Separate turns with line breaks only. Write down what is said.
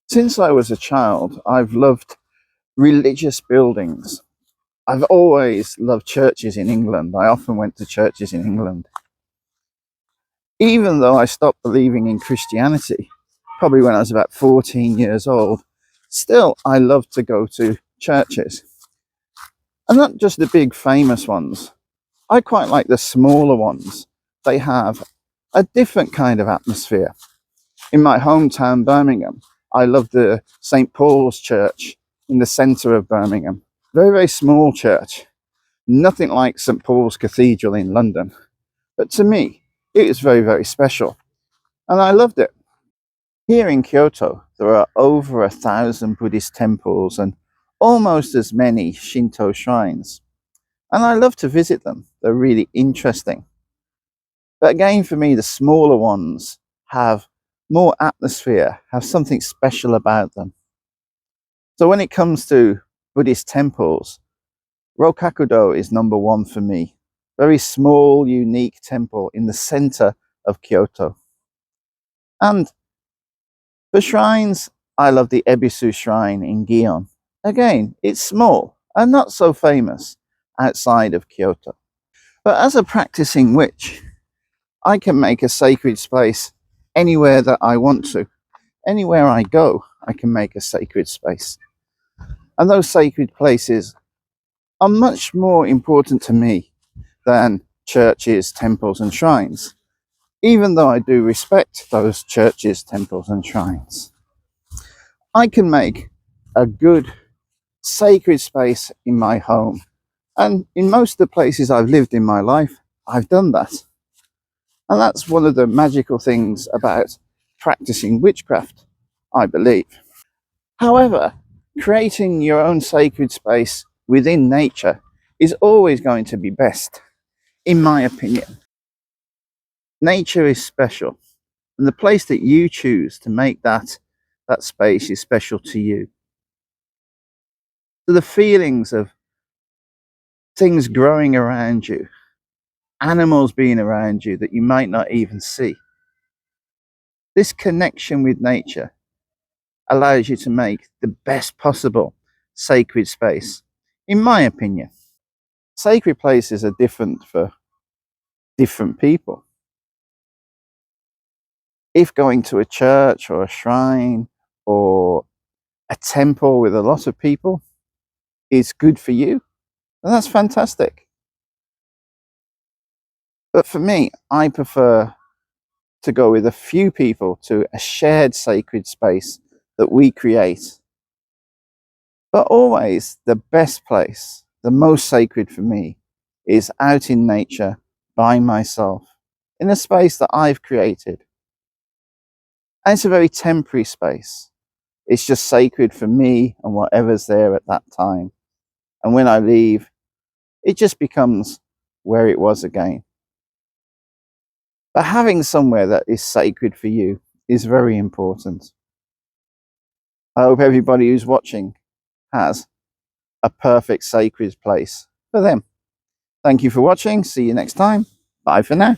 Since I was a child, I've loved religious buildings. I've always loved churches in England. I often went to churches in England. Even though I stopped believing in Christianity, probably when I was about 14 years old, still I love to go to churches. And not just the big famous ones. I quite like the smaller ones. They have a different kind of atmosphere. In my hometown, Birmingham, I love the St. Paul's Church in the centre of Birmingham. Very, very small church. Nothing like St. Paul's Cathedral in London. But to me, it is very, very special. And I loved it. Here in Kyoto, there are over 1,000 Buddhist temples and almost as many Shinto shrines. And I love to visit them. They're really interesting. But again, for me, the smaller ones have more atmosphere, have something special about them. So when it comes to Buddhist temples, Rokkakudo is number one for me. Very small, unique temple in the center of Kyoto. And for shrines, I love the Ebisu Shrine in Gion. Again, it's small and not so famous outside of Kyoto. But as a practicing witch, I can make a sacred space anywhere that I want to. Anywhere I go, I can make a sacred space. And those sacred places are much more important to me than churches, temples, and shrines, even though I do respect those churches, temples, and shrines. I can make a good sacred space in my home. And in most of the places I've lived in my life, I've done that. And that's one of the magical things about practicing witchcraft, I believe. However, creating your own sacred space within nature is always going to be best, in my opinion. Nature is special, and the place that you choose to make that space is special to you. So the feelings of things growing around you, animals being around you that you might not even see. This connection with nature allows you to make the best possible sacred space, in my opinion. Sacred places are different for different people. If going to a church or a shrine or a temple with a lot of people is good for you, then that's fantastic. But for me, I prefer to go with a few people to a shared sacred space that we create. But always the best place, the most sacred for me, is out in nature by myself, in a space that I've created. And it's a very temporary space. It's just sacred for me and whatever's there at that time. And when I leave, it just becomes where it was again. But having somewhere that is sacred for you is very important. I hope everybody who's watching has a perfect sacred place for them. Thank you for watching. See you next time. Bye for now.